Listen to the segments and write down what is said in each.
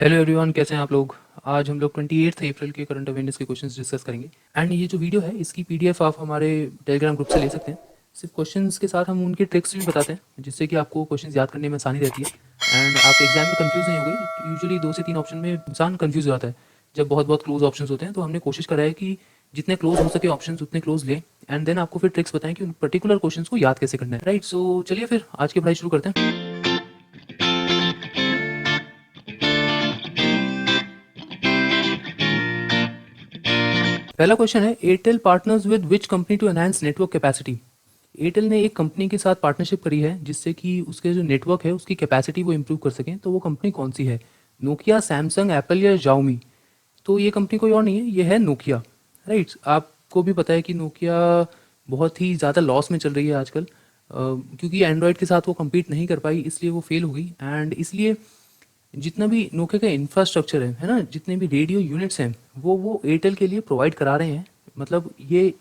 Hello everyone, कैसे हैं आप लोग। आज हम लोग 28 अप्रैल के करंट अवेयरनेस के क्वेश्चंस डिस्कस करेंगे। एंड ये जो वीडियो है इसकी पीडीएफ आप हमारे टेलीग्राम ग्रुप से ले सकते हैं। सिर्फ क्वेश्चंस के साथ हम उनके ट्रिक्स भी बताते हैं जिससे कि आपको क्वेश्चंस याद करने में आसानी रहती है एंड आप एग्जाम में कंफ्यूज नहीं होगे। यूजुअली 2 से 3 ऑप्शन में इंसान कंफ्यूज हो जाता है जब बहुत बहुत क्लोज ऑप्शन होते हैं। तो हमने कोशिश करा है कि जितने क्लोज हो सके ऑप्शन उतने क्लोज लें एंड देन आपको फिर ट्रिक्स बताएं कि उन पर्टिकुलर क्वेश्चन को याद कैसे करना है। राइट, सो चलिए फिर आज की पढ़ाई शुरू करते हैं। पहला क्वेश्चन है, Airtel partners with which company to enhance network capacity. Airtel ने एक कंपनी के साथ पार्टनरशिप करी है जिससे कि उसके जो नेटवर्क है उसकी कैपेसिटी वो इम्प्रूव कर सकें। तो वो कंपनी कौन सी है? नोकिया, सैमसंग, एप्पल या जाओमी? तो ये कंपनी कोई और नहीं है, ये है नोकिया। राइट, आपको भी पता है कि नोकिया बहुत ही ज़्यादा लॉस में चल रही है आजकल, क्योंकि एंड्रॉयड के साथ वो कम्पीट नहीं कर पाई इसलिए वो फेल हो गई। एंड इसलिए जितना भी नोकिया का इंफ्रास्ट्रक्चर है ना, जितने भी रेडियो यूनिट्स हैं वो एयरटेल के लिए प्रोवाइड करा रहे हैं। मतलब ये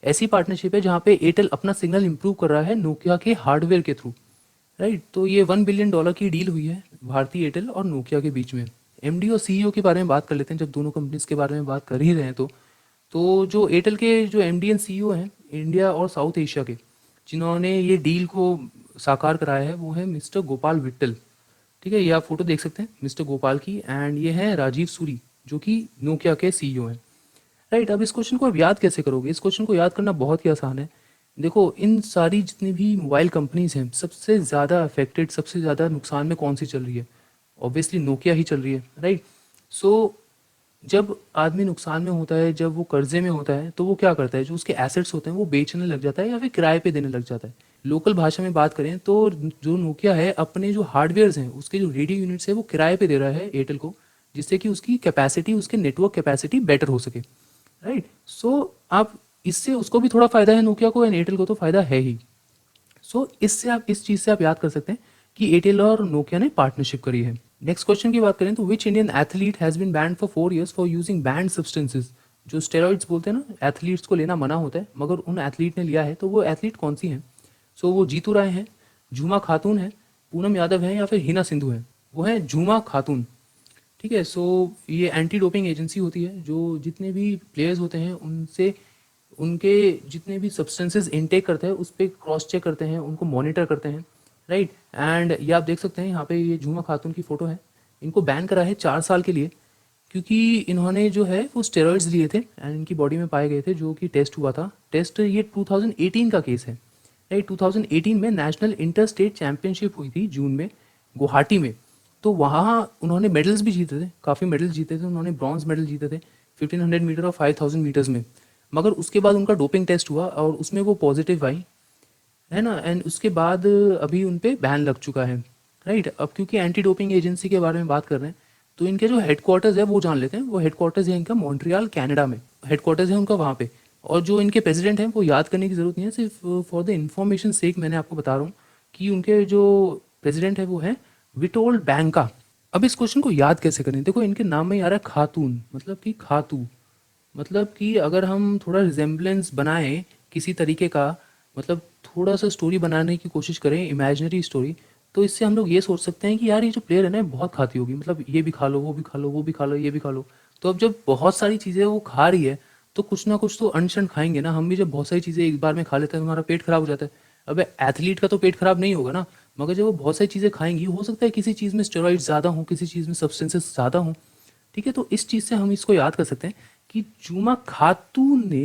ऐसी पार्टनरशिप है जहाँ पे एयरटेल अपना सिग्नल इंप्रूव कर रहा है नोकिया के हार्डवेयर के थ्रू। राइट, तो ये $1 बिलियन की डील हुई है भारतीय एयरटेल और नोकिया के बीच में। एमडी और सीईओ के बारे में बात कर लेते हैं, जब दोनों कंपनीज के बारे में बात कर ही रहे हैं। तो जो एयरटेल के जो एमडी एंड सीईओ हैं इंडिया और साउथ एशिया के, जिन्होंने ये डील को साकार कराया है, वो है मिस्टर गोपाल विट्टल। ठीक है, ये आप फोटो देख सकते हैं मिस्टर गोपाल की। एंड ये है राजीव सूरी जो कि नोकिया के सीईओ हैं। राइट, अब इस क्वेश्चन को आप याद कैसे करोगे? इस क्वेश्चन को याद करना बहुत ही आसान है। देखो, इन सारी जितनी भी मोबाइल कंपनीज हैं सबसे ज़्यादा अफेक्टेड, सबसे ज़्यादा नुकसान में कौन सी चल रही है? ऑब्वियसली नोकिया ही चल रही है। राइट, सो जब आदमी नुकसान में होता है, जब वो कर्जे में होता है, तो वो क्या करता है? जो उसके एसेट्स होते हैं वो बेचने लग जाता है या फिर किराए पे देने लग जाता है। लोकल भाषा में बात करें तो जो नोकिया है अपने जो हार्डवेयर्स हैं, उसके जो रेडियो यूनिट्स है वो किराए पे दे रहा है एयरटेल को, जिससे कि उसकी कैपेसिटी, उसके नेटवर्क कैपेसिटी बेटर हो सके। राइट, सो आप इससे उसको भी थोड़ा फायदा है नोकिया को, एंड एयरटेल को तो फायदा है ही। सो इससे आप इस चीज़ से आप याद कर सकते हैं कि एयरटेल और नोकिया ने पार्टनरशिप करी है। नेक्स्ट क्वेश्चन की बात करें तो which Indian athlete has been banned for 4 years for using banned substances. जो स्टेरॉइड्स बोलते हैं ना, एथलीट्स को लेना मना होता है, मगर उन एथलीट ने लिया है। तो वो एथलीट कौन सी हैं? सो वो जीतू राय हैं, झूमा खातून है, पूनम यादव है या फिर हिना सिंधु है? वो है झूमा खातून। ठीक है, सो ये एंटी डोपिंग एजेंसी होती है जो जितने भी प्लेयर्स होते हैं उनसे उनके जितने भी सब्सटेंसेस इनटेक करते हैं उस पर क्रॉस चेक करते हैं, उनको मॉनिटर करते हैं। राइट, एंड ये आप देख सकते हैं यहाँ पे, ये झूमा खातून की फ़ोटो है। इनको बैन करा है 4 साल के लिए, क्योंकि इन्होंने जो है वो स्टेरॉइड्स लिए थे एंड इनकी बॉडी में पाए गए थे, जो कि टेस्ट हुआ था। टेस्ट ये 2018 का केस है। राइट, 2018 में नेशनल इंटर स्टेट चैंपियनशिप हुई थी जून में गुवाहाटी में। तो वहाँ उन्होंने मेडल्स भी जीते थे, काफ़ी मेडल्स जीते थे उन्होंने। ब्रॉन्ज मेडल जीते थे 1500 मीटर और 5000 मीटर्स में। मगर उसके बाद उनका डोपिंग टेस्ट हुआ और उसमें वो पॉजिटिव आई, है ना। एंड उसके बाद अभी उन पे बैन लग चुका है। राइट, अब क्योंकि एंटी डोपिंग एजेंसी के बारे में बात कर रहे हैं तो इनके जो हेडक्वार्टर्स है वो जान लेते हैं। वो हेडक्वार्टर्स है इनका मॉन्ट्रियल कनाडा में, हेडक्वार्टर्स है उनका वहाँ पे। और जो इनके प्रेसिडेंट हैं वो याद करने की ज़रूरत नहीं है, सिर्फ फॉर द इन्फॉर्मेशन सेक मैंने आपको बता रहा हूँ कि उनके जो प्रेसिडेंट है वो है विटोल्ड बैंका। अब इस क्वेश्चन को याद कैसे करें? देखो, इनके नाम में ही आ रहा है खातून, मतलब कि खातू। मतलब कि अगर हम थोड़ा रिजेम्बलेंस बनाएं किसी तरीके का, मतलब थोड़ा सा स्टोरी बनाने की कोशिश करें, इमेजिनरी स्टोरी, तो इससे हम लोग ये सोच सकते हैं कि यार ये जो प्लेयर है ना बहुत खाती होगी, मतलब ये भी खा लो, वो भी खा लो, वो भी खा लो, ये भी खा लो। तो अब जब बहुत सारी चीज़ें वो खा रही है तो कुछ ना कुछ तो अनशन खाएंगे ना। हम भी जब बहुत सारी चीज़ें एक बार में खा लेते हैं तो हमारा पेट खराब हो जाता है। अब एथलीट का तो पेट खराब नहीं होगा ना, मगर जब वो बहुत सारी चीज़ें खाएंगी, हो सकता है किसी चीज़ में स्टेरॉइड ज़्यादा हो, किसी चीज़ में सब्सटेंसेस ज़्यादा हो। ठीक है, तो इस चीज़ से हम इसको याद कर सकते हैं कि जुमा खातून ने,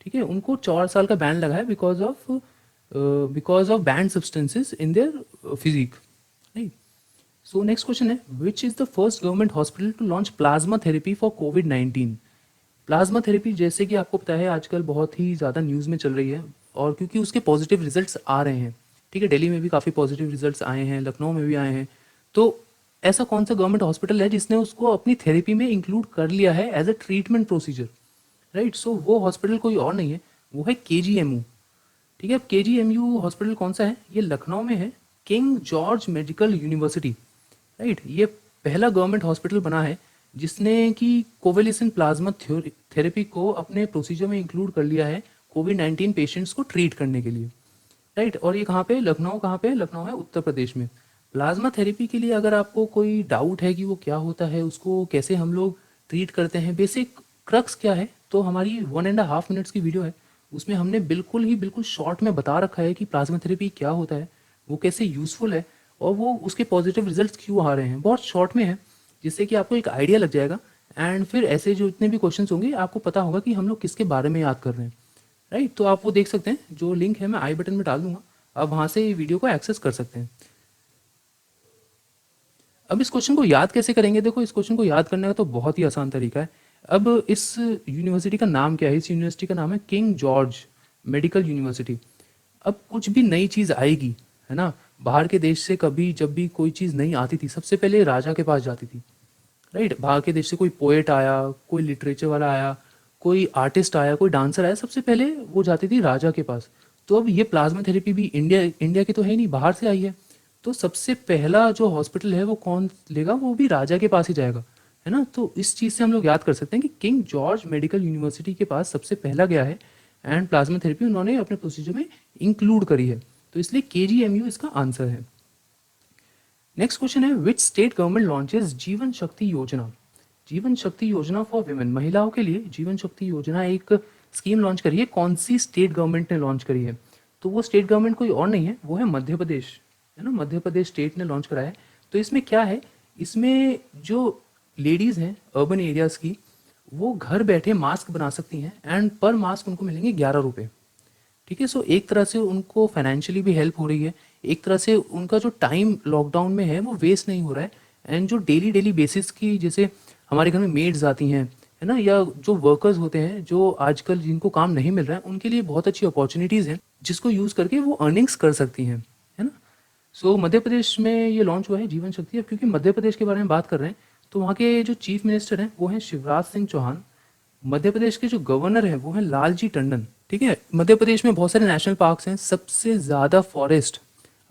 ठीक है, उनको 4 साल का बैन लगा है because of banned substances in their physique. Right, so next question है, which is the first government hospital to launch plasma therapy for कोविड-19। प्लाज्मा थेरेपी जैसे कि आपको पता है आजकल बहुत ही ज़्यादा न्यूज़ में चल रही है, और क्योंकि उसके पॉजिटिव रिजल्ट्स आ रहे हैं। ठीक है, दिल्ली में भी काफ़ी पॉजिटिव रिजल्ट्स आए हैं, लखनऊ में भी आए हैं। तो ऐसा कौन सा गवर्नमेंट हॉस्पिटल है जिसने उसको अपनी थेरेपी में इंक्लूड कर लिया है as a treatment procedure? Right, so वो हॉस्पिटल कोई और नहीं है, वो है केजीएमयू। ठीक है, अब केजीएमयू हॉस्पिटल कौन सा है? ये लखनऊ में है, king George medical university. Right, ये पहला गवर्नमेंट हॉस्पिटल बना है जिसने कि कोवेलेसेंट प्लाज्मा थेरेपी को अपने प्रोसीजर में इंक्लूड कर लिया है कोविड-19 पेशेंट्स को ट्रीट करने के लिए। राइट, और ये कहाँ पे? लखनऊ। कहाँ पे? लखनऊ है उत्तर प्रदेश में। प्लाज्मा थेरेपी के लिए अगर आपको कोई डाउट है कि वो क्या होता है, उसको कैसे हम लोग ट्रीट करते हैं, बेसिक क्रक्स क्या है, तो हमारी 1.5 मिनट्स की वीडियो है, उसमें हमने बिल्कुल शॉर्ट में बता रखा है कि प्लाज्मा थेरेपी क्या होता है, वो कैसे यूज़फुल है और वो उसके पॉजिटिव रिजल्ट्स क्यों आ रहे हैं, बहुत शॉर्ट में है, जिससे कि आपको एक आइडिया लग जाएगा। एंड फिर ऐसे जो इतने भी क्वेश्चंस होंगे आपको पता होगा कि हम लोग किसके बारे में याद कर रहे हैं। राइट, तो आप वो देख सकते हैं, जो लिंक है मैं आई बटन में डाल दूंगा, आप वहाँ से ये वीडियो को एक्सेस कर सकते हैं। अब इस क्वेश्चन को याद कैसे करेंगे? देखो, इस क्वेश्चन को याद करने का तो बहुत ही आसान तरीका है। अब इस यूनिवर्सिटी का नाम क्या है? इस यूनिवर्सिटी का नाम है किंग जॉर्ज मेडिकल यूनिवर्सिटी। अब कुछ भी नई चीज़ आएगी, है ना, बाहर के देश से कभी जब भी कोई चीज़ नई आती थी, सबसे पहले राजा के पास जाती थी। राइट, बाहर के देश से कोई पोएट आया, कोई लिटरेचर वाला आया, कोई आर्टिस्ट आया, कोई डांसर आया, सबसे पहले वो जाती थी राजा के पास। तो अब ये प्लाज्मा थेरेपी भी इंडिया इंडिया की तो है ही नहीं, बाहर से आई है। तो सबसे पहला जो हॉस्पिटल है वो कौन लेगा? वो भी राजा के पास ही जाएगा, है ना। तो इस चीज़ से हम लोग याद कर सकते हैं कि किंग जॉर्ज मेडिकल यूनिवर्सिटी के पास सबसे पहला गया है एंड प्लाज्मा थेरेपी उन्होंने अपने प्रोसीजर में इंक्लूड करी है। तो इसलिए KGMU इसका आंसर है। नेक्स्ट क्वेश्चन है, विच स्टेट गवर्नमेंट लॉन्चेस जीवन शक्ति योजना? जीवन शक्ति योजना फॉर विमेन, महिलाओं के लिए जीवन शक्ति योजना एक स्कीम लॉन्च करी है। कौन सी स्टेट गवर्नमेंट ने लॉन्च करी है? तो वो स्टेट गवर्नमेंट कोई और नहीं है, वो है मध्य प्रदेश, है ना। मध्य प्रदेश स्टेट ने लॉन्च कराया है। तो इसमें क्या है, इसमें जो लेडीज़ हैं अर्बन एरियाज़ की, वो घर बैठे मास्क बना सकती हैं एंड पर मास्क उनको मिलेंगे 11 रुपये। ठीक है, सो एक तरह से उनको फाइनेंशियली भी हेल्प हो रही है, एक तरह से उनका जो टाइम लॉकडाउन में है वो वेस्ट नहीं हो रहा है। एंड जो डेली डेली बेसिस की, जैसे हमारे घर में मेड्स आती हैं, है ना, या जो वर्कर्स होते हैं जो आजकल जिनको काम नहीं मिल रहा है, उनके लिए बहुत अच्छी अपॉर्चुनिटीज़ हैं जिसको यूज़ करके वो अर्निंग्स कर सकती हैं, है ना। सो मध्य प्रदेश में ये लॉन्च हुआ है जीवन शक्ति। अब क्योंकि मध्य प्रदेश के बारे में बात कर रहे हैं, तो वहाँ के जो चीफ मिनिस्टर हैं वो हैं शिवराज सिंह चौहान। मध्य प्रदेश के जो गवर्नर हैं वो हैं लालजी टंडन। ठीक है, मध्य प्रदेश में बहुत सारे नेशनल पार्क्स हैं। सबसे ज़्यादा फॉरेस्ट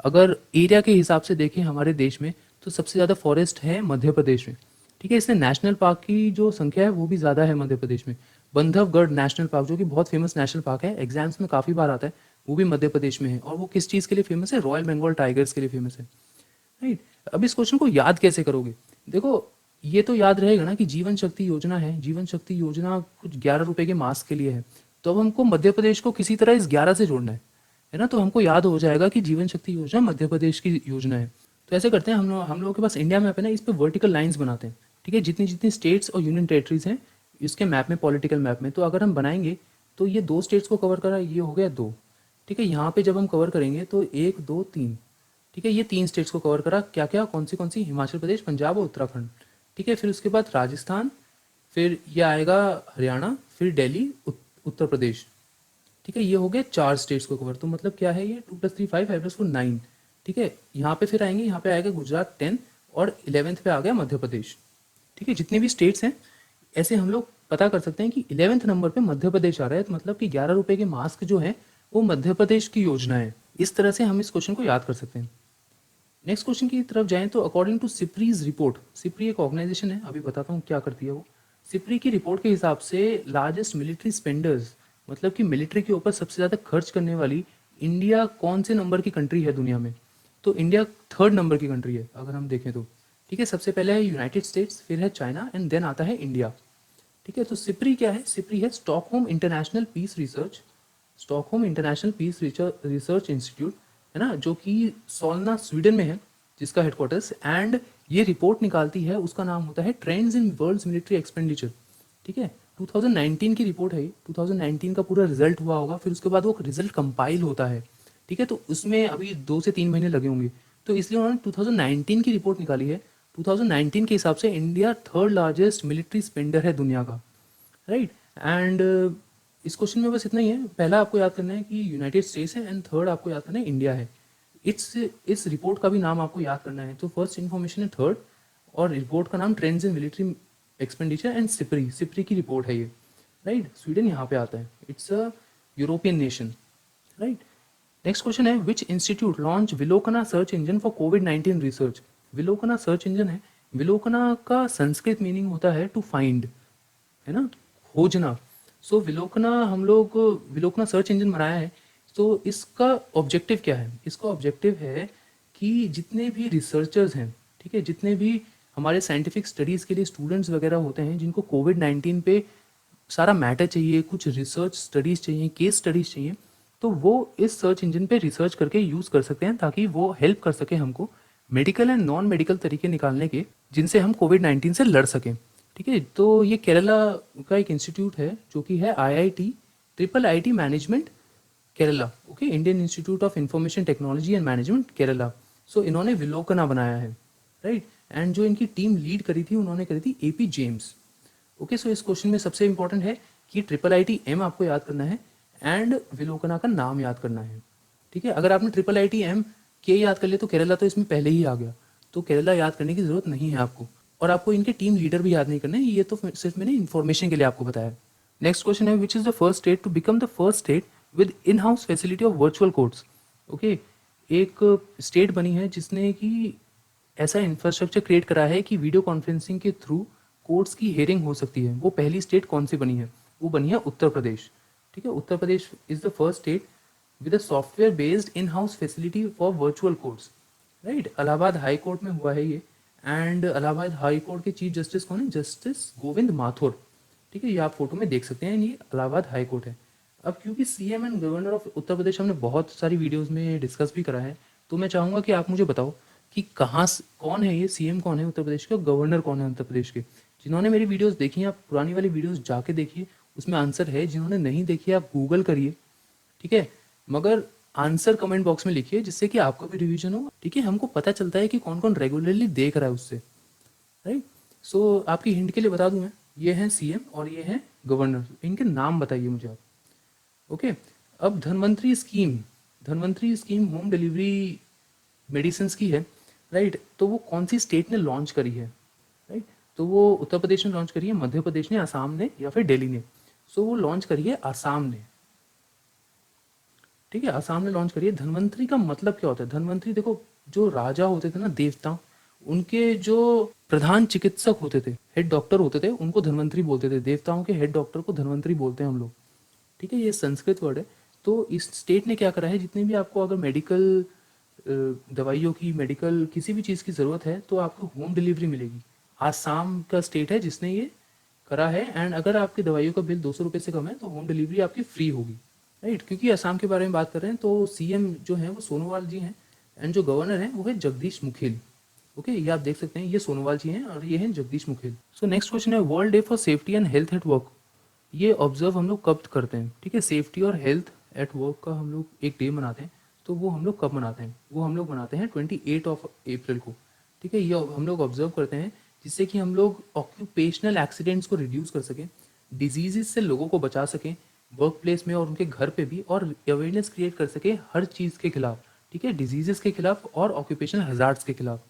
अगर एरिया के हिसाब से देखें हमारे देश में, तो सबसे ज़्यादा फॉरेस्ट है मध्य प्रदेश में। ठीक है, इसलिए नेशनल पार्क की जो संख्या है वो भी ज़्यादा है मध्य प्रदेश में। बंधवगढ़ नेशनल पार्क, जो कि बहुत फेमस नेशनल पार्क है, एग्जाम्स में काफ़ी बार आता है, वो भी मध्य प्रदेश में है। और वो किस चीज़ के लिए फेमस है? रॉयल बंगाल टाइगर्स के लिए फेमस है। राइट, अब इस क्वेश्चन को याद कैसे करोगे? देखो, ये तो याद रहेगा ना कि जीवन शक्ति योजना है, जीवन शक्ति योजना कुछ 11 रुपए के मास्क के लिए है। तो अब हमको मध्य प्रदेश को किसी तरह इस 11 से जोड़ना है ना। तो हमको याद हो जाएगा कि जीवन शक्ति योजना मध्य प्रदेश की योजना है। तो ऐसे करते हैं, हम लोगों के पास इंडिया मैप है ना, इस पे वर्टिकल लाइंस बनाते हैं। ठीक है, जितनी जितनी स्टेट्स और यूनियन टेरिटरीज हैं इसके मैप में, पॉलिटिकल मैप में, तो अगर हम बनाएंगे तो ये 2 स्टेट्स को कवर करा, ये हो गया 2। ठीक है, यहाँ पे जब हम कवर करेंगे तो 1 2 3। ठीक है, ये 3 स्टेट्स को कवर करा। क्या क्या, कौन सी? हिमाचल प्रदेश, पंजाब और उत्तराखंड। ठीक है, फिर उसके बाद राजस्थान, फिर ये आएगा हरियाणा, फिर दिल्ली, उत्तर प्रदेश। ठीक है, ये हो गए 4 स्टेट्स को कवर। तो मतलब क्या है, ये 2 + 3 5, 5 + 4 9। ठीक है, यहाँ पे फिर आएंगे, यहाँ पे आएगा गुजरात 10 और 11th पे आ गया मध्य प्रदेश। ठीक है, जितने भी स्टेट्स हैं ऐसे हम लोग पता कर सकते हैं कि 11th नंबर पे मध्य प्रदेश आ रहा है। तो मतलब कि 11 रुपए के मास्क जो है वो मध्य प्रदेश की योजना है। इस तरह से हम इस क्वेश्चन को याद कर सकते हैं। नेक्स्ट क्वेश्चन की तरफ जाएं तो अकॉर्डिंग टू सिप्रीज रिपोर्ट, सिप्री एक ऑर्गेनाइजेशन है, अभी बताता हूँ क्या करती है वो। सिप्री की रिपोर्ट के हिसाब से लार्जेस्ट मिलिट्री स्पेंडर्स, मतलब कि मिलिट्री के ऊपर सबसे ज़्यादा खर्च करने वाली इंडिया कौन से नंबर की कंट्री है दुनिया में? तो इंडिया 3rd नंबर की कंट्री है अगर हम देखें तो। ठीक है, सबसे पहले है यूनाइटेड स्टेट्स, फिर है चाइना एंड देन आता है इंडिया। ठीक है, तो सिप्री क्या है? सिप्री है Stockholm International Peace Research, Stockholm International Peace Research Institute, है ना, जो कि सोलना स्वीडन में है, जिसका हेडक्वार्टर्स। एंड ये रिपोर्ट निकालती है, उसका नाम होता है trends in world's military expenditure. ठीक है, 2019 की रिपोर्ट है ये। 2019 का पूरा रिजल्ट हुआ होगा, फिर उसके बाद वो रिजल्ट कंपाइल होता है। ठीक है, तो उसमें अभी 2 से 3 महीने लगे होंगे, तो इसलिए उन्होंने 2019 की रिपोर्ट निकाली है। 2019 के हिसाब से India 3rd largest military Spender है दुनिया का। राइट, एंड इस क्वेश्चन में बस इतना ही है। पहला आपको याद करना है कि यूनाइटेड स्टेट्स है एंड थर्ड आपको याद करना है इंडिया है। इस रिपोर्ट का भी नाम आपको याद करना है। तो फर्स्ट इन्फॉर्मेशन है थर्ड, और रिपोर्ट का नाम trends in military expenditure and SIPRI, SIPRI की रिपोर्ट है ये। राइट, स्वीडन यहाँ पे आता है, it's a European nation. Right, next question है, which institute launch Vilokana search engine for कोविड-19 रिसर्च? विलोकना सर्च इंजन है, विलोकना का संस्कृत मीनिंग होता है टू फाइंड, है ना, खोजना। सो विलोकना, हम लोग विलोकना सर्च इंजन बनाया है। तो इसका ऑब्जेक्टिव क्या है? इसका ऑब्जेक्टिव है कि जितने भी रिसर्चर्स हैं, ठीक है, जितने भी हमारे साइंटिफिक स्टडीज़ के लिए स्टूडेंट्स वगैरह होते हैं जिनको कोविड-19 पे सारा मैटर चाहिए, कुछ रिसर्च स्टडीज़ चाहिए, केस स्टडीज़ चाहिए, तो वो इस सर्च इंजन पे रिसर्च करके यूज़ कर सकते हैं ताकि वो हेल्प कर सके हमको मेडिकल एंड नॉन मेडिकल तरीके निकालने के जिनसे हम कोविड-19 से लड़ सकें। ठीक है, तो ये केरला का एक इंस्टीट्यूट है जो कि है IIT, triple IT management Kerala, okay, Indian Institute of Information Technology and Management Kerala. So इन्होंने विलोकना बनाया है, राइट, एंड जो इनकी टीम लीड करी थी उन्होंने करी थी एपी जेम्स। ओके, सो इस क्वेश्चन में सबसे इंपॉर्टेंट है कि ट्रिपल आई एम आपको याद करना है एंड विलोकना का नाम याद करना है। ठीक है, अगर आपने ट्रिपल आई एम के याद कर लिया तो केरला तो इसमें पहले ही आ गया, तो केरला याद करने की जरूरत नहीं है आपको, और आपको इनके टीम लीडर भी याद नहीं करना है, ये तो सिर्फ मैंने इन्फॉर्मेशन के लिए आपको बताया। नेक्स्ट क्वेश्चन है which is the first state to become the first state with in house facility of virtual courts. Okay, एक स्टेट बनी है जिसने कि ऐसा इंफ्रास्ट्रक्चर क्रिएट करा है कि वीडियो कॉन्फ्रेंसिंग के थ्रू कोर्ट्स की हेयरिंग हो सकती है। वो पहली स्टेट कौन सी बनी है? वो बनी है उत्तर प्रदेश। ठीक है, Uttar Pradesh is the first state with a software based in house facility for virtual courts, right. Allahabad high court में हुआ है ये, एंड इलाहाबाद हाई कोर्ट के चीफ जस्टिस कौन है? जस्टिस गोविंद माथुर। ठीक है, ये आप फोटो में देख सकते हैं, ये इलाहाबाद हाई कोर्ट है। अब क्योंकि CM and governor of Uttar Pradesh हमने बहुत सारी वीडियोस में डिस्कस भी करा है, तो मैं चाहूँगा कि आप मुझे बताओ कि कौन है ये सीएम, कौन है उत्तर प्रदेश के, और गवर्नर कौन है उत्तर प्रदेश के। जिन्होंने मेरी वीडियोस देखी हैं, आप पुरानी वाली वीडियोस जाके देखिए, उसमें आंसर है। जिन्होंने नहीं देखी आप गूगल करिए, ठीक है, मगर आंसर कमेंट बॉक्स में लिखिए जिससे कि आपका भी रिवीजन हो। ठीक है, हमको पता चलता है कि कौन कौन रेगुलरली देख रहा है उससे, राइट। सो आपकी हिंट के लिए बता दूं मैं, ये हैं सीएम और ये हैं गवर्नर, इनके नाम बताइए मुझे आप। ओके, अब Dhanvantari scheme home delivery medicine की है, राइट। तो वो कौन सी स्टेट ने लॉन्च करी है, राइट। तो वो उत्तर प्रदेश ने लॉन्च करी है, मध्य प्रदेश ने, आसाम ने, या फिर दिल्ली ने। सो वो लॉन्च करी है आसाम ने। ठीक है, आसाम ने लॉन्च करी है। धनवंतरी का मतलब क्या होता है? धनवंतरी देखो, जो राजा होते थे ना, देवता, उनके जो प्रधान चिकित्सक होते थे, हेड डॉक्टर होते थे, उनको धनवंतरी बोलते थे। देवताओं के हेड डॉक्टर को धनवंतरी बोलते हैं हम लोग। ठीक है, ये संस्कृत वर्ड है। तो इस स्टेट ने क्या करा है, जितनी भी आपको अगर मेडिकल दवाइयों की, मेडिकल किसी भी चीज़ की ज़रूरत है, तो आपको होम डिलीवरी मिलेगी। आसाम का स्टेट है जिसने ये करा है, एंड अगर आपकी दवाइयों का बिल 200 रुपये से कम है तो होम डिलीवरी आपकी फ्री होगी, राइट। क्योंकि असम के बारे में बात कर रहे हैं, तो सीएम जो है वो सोनोवाल जी हैं, एंड जो गवर्नर है वो है जगदीश मुखिल। ओके, ये आप देख सकते हैं, ये सोनोवाल जी हैं और ये हैं जगदीश मुखिल। सो नेक्स्ट क्वेश्चन है world day for safety and health at work. ये ऑब्जर्व हम लोग कब करते हैं? ठीक है, सेफ्टी और हेल्थ एट वर्क का हम लोग एक डे मनाते हैं, तो वो हम लोग कब मनाते हैं? वो हम लोग मनाते हैं 28 अप्रैल को। ठीक है, ये हम लोग ऑब्जर्व करते हैं जिससे कि हम लोग ऑक्यूपेशनल एक्सीडेंट्स को रिड्यूस कर सकें, डिजीजेस से लोगों को बचा सकें वर्क प्लेस में और उनके घर पे भी, और अवेयरनेस क्रिएट कर सके हर चीज़ के खिलाफ। ठीक है, डिजीजेस के खिलाफ और ऑक्यूपेशनल हजार्ड्स के खिलाफ।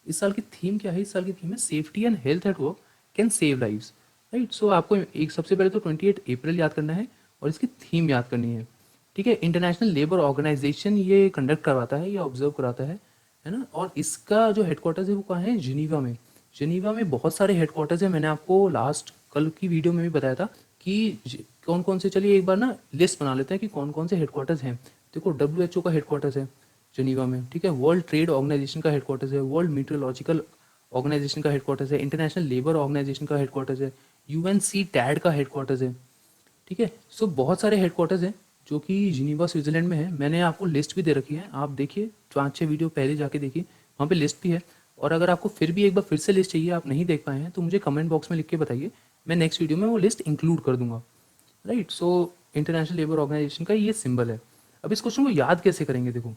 इस साल की थीम क्या है? इस साल की थीम है safety and health at work can save lives, right. So आपको एक सबसे पहले तो 28 अप्रैल याद करना है और इसकी थीम याद करनी है। ठीक है, इंटरनेशनल लेबर ऑर्गेनाइजेशन ये कंडक्ट करवाता है, ये ऑब्जर्व कराता है ना। और इसका जो हेडक्वार्टर्स है वो कहाँ है? जिनीवा में। जिनीवा में बहुत सारे हेडक्वार्टर्स हैं, मैंने आपको लास्ट कल की वीडियो में भी बताया था कि कौन कौन से, चलिए एक बार ना लिस्ट बना लेते हैं कि कौन कौन से हेडक्वार्टर्स हैं। देखो, डब्ल्यूएचओ का हेडक्वार्टर्स है जिनीवा में, ठीक है, वर्ल्ड ट्रेड ऑर्गेनाइजेशन का हेडक्वार्टर्स है, वर्ल्ड मीटरोलॉजिकल ऑर्गेनाइजेशन का हेडक्वार्टर्स है, इंटरनेशनल लेबर ऑर्गेनाइजेशन का हेडक्वार्टर्स है, यूएनसी टैड का हेडक्वार्टर्स है। ठीक है, सो बहुत सारे हेडक्वार्टर्स हैं जो कि जिनीवा स्विट्जरलैंड में है। मैंने आपको लिस्ट भी दे रखी है, आप देखिए, 5-6 वीडियो पहले जाके देखिए, वहाँ पे लिस्ट भी है। और अगर आपको फिर भी एक बार फिर से लिस्ट चाहिए, आप नहीं देख पाए हैं, तो मुझे कमेंट बॉक्स में लिख के बताइए, मैं नेक्स्ट वीडियो में वो लिस्ट इंक्लूड कर दूंगा, right. So international labour organisation का ये सिंबल है। अब इस क्वेश्चन को याद कैसे करेंगे? देखो,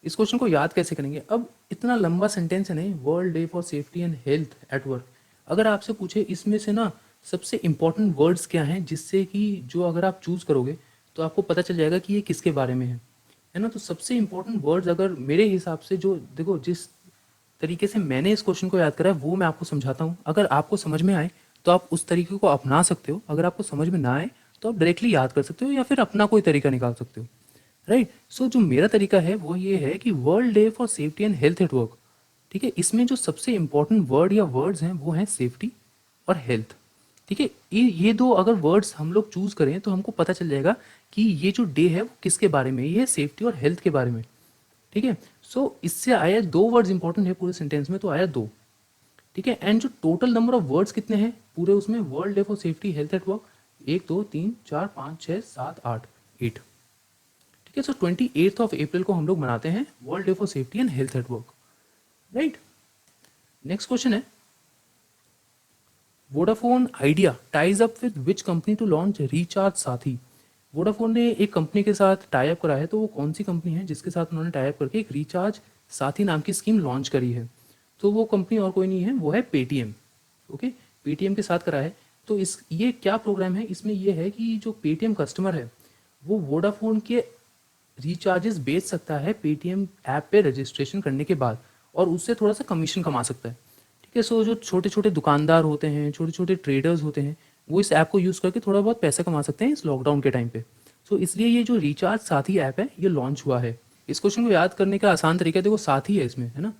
इस क्वेश्चन को याद कैसे करेंगे? अब इतना लंबा सेंटेंस है नहीं, world day for safety and health at work. अगर आपसे पूछे इसमें से ना सबसे इंपॉर्टेंट वर्ड्स क्या हैं, जिससे कि जो अगर आप चूज करोगे तो आपको पता चल जाएगा कि ये किसके बारे में है ना। तो सबसे इंपॉर्टेंट वर्ड्स अगर मेरे हिसाब से, जो देखो जिस तरीके से मैंने इस क्वेश्चन को याद करा है वो मैं आपको समझाता हूँ। अगर आपको समझ में आए तो आप उस तरीके को अपना सकते हो, अगर आपको समझ में ना आए तो आप डायरेक्टली याद कर सकते हो या फिर अपना कोई तरीका निकाल सकते हो, राइट। सो जो मेरा तरीका है वो ये है कि world day for safety and health at work. ठीक है, इसमें जो सबसे इंपॉर्टेंट वर्ड या वर्ड्स हैं वो हैं सेफ्टी और हेल्थ। ठीक है, ये दो अगर वर्ड्स हम लोग चूज करें तो हमको पता चल जाएगा कि ये जो डे है वो किसके बारे में, ये है सेफ्टी और हेल्थ के बारे में, ठीक है। सो इससे आया 2 वर्ड्स इंपॉर्टेंट है पूरे सेंटेंस में, तो आया 2। ठीक है। एंड जो टोटल नंबर ऑफ वर्ड्स कितने हैं पूरे उसमें, world day for safety health at work, 1 2 3 4 5 6 7 8 8। ठीक है। सो 28 अप्रैल को हम लोग मनाते हैं world day for safety and health at work, right. Next question है, Vodafone Idea ties up with which company to launch recharge Saathi. Vodafone ने एक कंपनी के साथ टाई अप करा है, तो वो कौन सी कंपनी है जिसके साथ उन्होंने टाई अप करके एक रिचार्ज साथी नाम की स्कीम लॉन्च करी है। तो वो कंपनी और कोई नहीं है, वो है पेटीएम। ओके, पेटीएम के साथ करा है। तो इस ये क्या प्रोग्राम है, इसमें ये है कि जो पेटीएम कस्टमर है वो वोडाफोन के रिचार्जेस बेच सकता है पेटीएम ऐप पे रजिस्ट्रेशन करने के बाद, और उससे थोड़ा सा कमीशन कमा सकता है। ठीक है। सो जो छोटे छोटे दुकानदार होते हैं, छोटे छोटे ट्रेडर्स होते हैं, वो इस ऐप को यूज़ करके थोड़ा बहुत पैसा कमा सकते हैं इस लॉकडाउन के टाइम पे। सो इसलिए ये जो रिचार्ज साथी ऐप है ये लॉन्च हुआ है। इस क्वेश्चन को याद करने का आसान तरीका देखो, साथी है इसमें, है ना।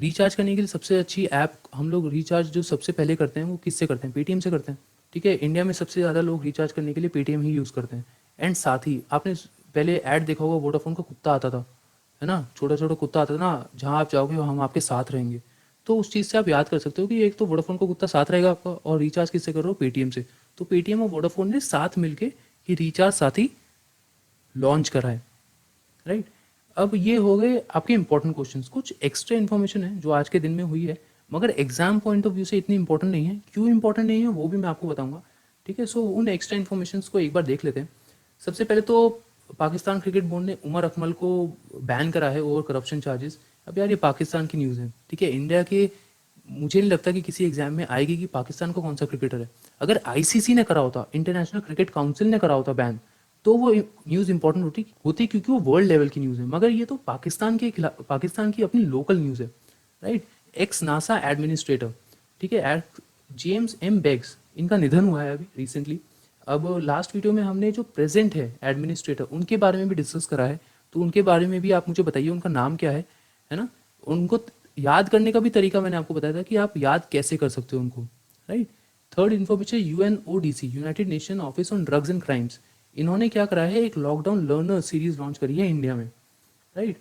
रिचार्ज करने के लिए सबसे अच्छी ऐप, हम लोग रिचार्ज जो सबसे पहले करते हैं वो किससे करते हैं, पेटीएम से करते हैं। ठीक है। इंडिया में सबसे ज़्यादा लोग रिचार्ज करने के लिए पेटीएम ही यूज़ करते हैं। एंड साथ ही आपने पहले ऐड देखा होगा, वोडाफोन का कुत्ता आता था, है ना, छोटा छोटा कुत्ता आता था ना, जहाँ आप जाओगे वहाँ हम आपके साथ रहेंगे। तो उस चीज़ से आप याद कर सकते हो कि एक तो वोडाफोन का कुत्ता साथ रहेगा आपका, और रिचार्ज किससे कर रहे हो, पेटीएम से। तो पेटीएम और वोडाफोन ने साथ मिलके ये रिचार्ज साथी लॉन्च करा है, राइट। अब ये हो गए आपके इंपॉर्टेंट क्वेश्चंस। कुछ एक्स्ट्रा इन्फॉर्मेशन है जो आज के दिन में हुई है, मगर एग्जाम पॉइंट ऑफ व्यू से इतनी इंपॉर्टेंट नहीं है। क्यों इंपॉर्टेंट नहीं है वो भी मैं आपको बताऊंगा। ठीक है। सो उन एक्स्ट्रा इन्फॉर्मेशन को एक बार देख लेते हैं। सबसे पहले तो पाकिस्तान क्रिकेट बोर्ड ने उमर अकमल को बैन करा है ओवर करप्शन चार्जेस। अब यार ये पाकिस्तान की न्यूज़ है, ठीक है, इंडिया के मुझे नहीं लगता कि किसी एग्जाम में आएगी कि पाकिस्तान का कौन सा क्रिकेटर है। अगर आईसीसी ने करा होता, इंटरनेशनल क्रिकेट काउंसिल ने करा होता बैन, तो वो न्यूज़ इंपॉर्टेंट होती क्योंकि वो वर्ल्ड लेवल की न्यूज़ है। मगर ये तो पाकिस्तान के खिलाफ, पाकिस्तान की अपनी लोकल न्यूज़ है, राइट। एक्स नासा एडमिनिस्ट्रेटर, ठीक है, जेम्स एम बेग्स, इनका निधन हुआ है अभी रिसेंटली। अब लास्ट वीडियो में हमने जो प्रेजेंट है एडमिनिस्ट्रेटर, उनके बारे में भी डिस्कस करा है। तो उनके बारे में भी आप मुझे बताइए उनका नाम क्या है ना। उनको याद करने का भी तरीका मैंने आपको बताया था कि आप याद कैसे कर सकते हो उनको, right. Third information, UNODC, United nation office on drugs and crimes, इन्होंने क्या करा है, एक लॉकडाउन लर्नर सीरीज लॉन्च करी है इंडिया में, राइट।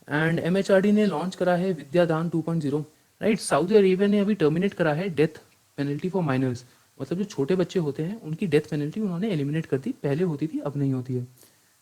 एंड एमएचआरडी ने लॉन्च करा है विद्यादान 2.0, राइट। सऊदी अरेबिया ने अभी टर्मिनेट करा है डेथ पेनल्टी फॉर माइनर्स, मतलब जो छोटे बच्चे होते हैं उनकी डेथ पेनल्टी उन्होंने एलिमिनेट कर दी, पहले होती थी अब नहीं होती है।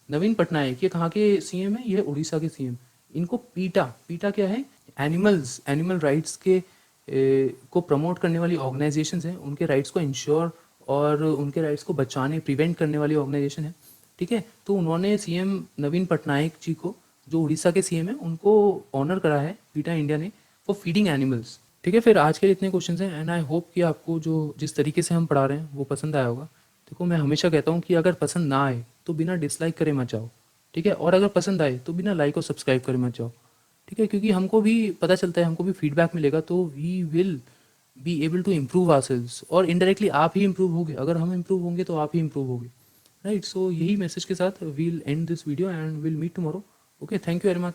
नवीन पटनायक, ये कहाँ के सीएम है, ये उड़ीसा के सीएम। इनको पीटा, पीटा क्या है, एनिमल राइट्स के को प्रमोट करने वाली ऑर्गेनाइजेशंस हैं, उनके राइट्स को इंश्योर और उनके राइट्स को बचाने, प्रिवेंट करने वाली ऑर्गेनाइजेशन है। ठीक है। तो उन्होंने सीएम नवीन पटनायक जी को, जो उड़ीसा के सीएम है, उनको ऑनर करा है पीटा इंडिया ने फॉर फीडिंग एनिमल्स। ठीक है। फिर आज के लिए इतने क्वेश्चन हैं, एंड आई होप कि आपको जो जिस तरीके से हम पढ़ा रहे हैं वो पसंद आया होगा। देखो मैं हमेशा कहता हूँ कि अगर पसंद ना आए तो बिना डिसलाइक करे मत जाओ, ठीक है, और अगर पसंद आए तो बिना लाइक और सब्सक्राइब करे मत जाओ, ठीक है, क्योंकि हमको भी पता चलता है, हमको भी फीडबैक मिलेगा, तो we will be able to improve ourselves, और इनडायरेक्टली आप ही इम्प्रूव होगे, अगर हम इम्प्रूव होंगे तो आप ही इम्प्रूव होगे, राइट। सो यही मैसेज के साथ we'll end this video and will meet tomorrow. Okay, thank you very much.